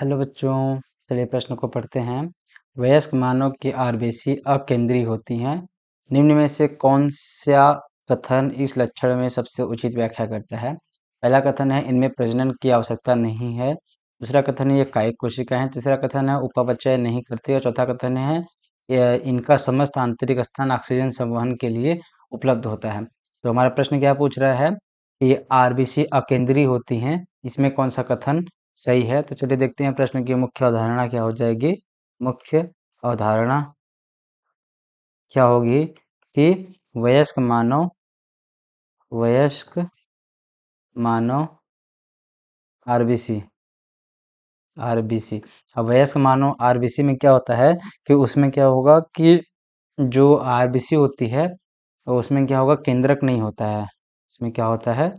Hello बच्चों, चलिए प्रश्न को पढ़ते हैं। वयस्क मानव की आरबीसी अकेंद्रीय होती हैं। निम्न में से कौन सा कथन इस लक्षण में सबसे उचित व्याख्या करता है? पहला कथन है इनमें प्रजनन की आवश्यकता नहीं है। दूसरा कथन है ये कायिक कोशिका है। तीसरा कथन है उपापचय नहीं करती। और चौथा कथन है इनका समस्त आंतरिक स्थान ऑक्सीजन संवहन के लिए उपलब्ध होता है। तो हमारा प्रश्न क्या पूछ रहा है कि आरबीसी अकेंद्रीय होती हैं, इसमें कौन सा कथन सही है? तो चलिए देखते हैं प्रश्न की मुख्य अवधारणा क्या हो जाएगी। मुख्य अवधारणा क्या होगी कि वयस्क मानव आरबीसी आरबीसी अब वयस्क मानव आरबीसी में क्या होता है कि उसमें क्या होगा कि जो आरबीसी होती है तो उसमें क्या होगा, केंद्रक नहीं होता है। उसमें क्या होता है,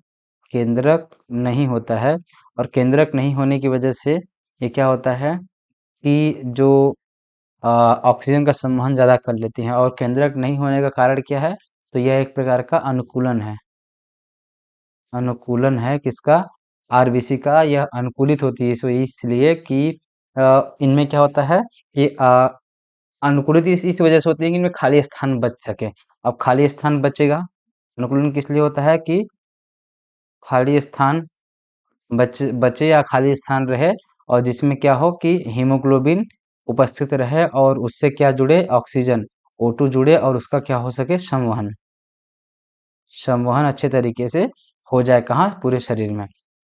केंद्रक नहीं होता है। और केंद्रक नहीं होने की वजह से ये क्या होता है कि जो ऑक्सीजन का संवहन ज़्यादा कर लेती हैं। और केंद्रक नहीं होने का कारण क्या है, तो यह एक प्रकार का अनुकूलन है। अनुकूलन है किसका, आरबीसी का। यह अनुकूलित होती है इसलिए कि इनमें क्या होता है कि अनुकूलित इस वजह से होती है कि इनमें खाली स्थान बच सके। अब खाली स्थान बचेगा, अनुकूलन किस लिए होता है कि खाली स्थान बचे या खाली स्थान रहे, और जिसमें क्या हो कि हीमोग्लोबिन उपस्थित रहे और उससे क्या जुड़े, ऑक्सीजन O2 जुड़े और उसका क्या हो सके, संवहन संवहन अच्छे तरीके से हो जाए, कहाँ, पूरे शरीर में।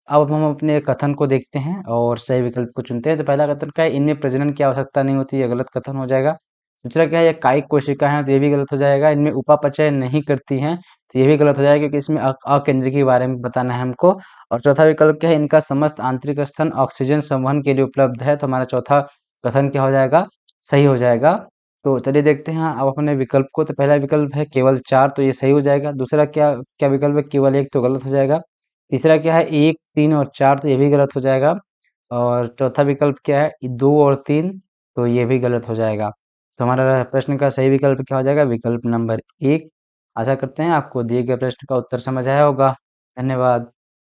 अब हम अपने कथन को देखते हैं और सही विकल्प को चुनते हैं। तो पहला कथन क्या है, इनमें प्रजनन की आवश्यकता नहीं होती, ये गलत कथन हो जाएगा। दूसरा क्या है, ये कायिक कोशिका है, तो ये भी गलत हो जाएगा। इनमें उपापचय नहीं करती हैं, तो ये भी गलत हो जाएगा क्योंकि इसमें अकेंद्रीय के बारे में बताना है हमको। और चौथा विकल्प क्या है, इनका समस्त आंतरिक स्तन ऑक्सीजन संवहन के लिए उपलब्ध है, तो हमारा चौथा कथन क्या हो जाएगा, सही हो जाएगा। तो चलिए देखते हैं अब अपने विकल्प को। तो पहला विकल्प है केवल 4, तो ये सही हो जाएगा। दूसरा क्या क्या विकल्प है, केवल 1, तो गलत हो जाएगा। तीसरा क्या है, 1, 3 और 4, तो ये भी गलत हो जाएगा। और चौथा विकल्प क्या है, 2 और 3, तो ये भी गलत हो जाएगा। तो हमारा प्रश्न का सही विकल्प क्या हो जाएगा, विकल्प नंबर 1। आशा करते हैं आपको दिए गए प्रश्न का उत्तर समझ आया होगा। धन्यवाद।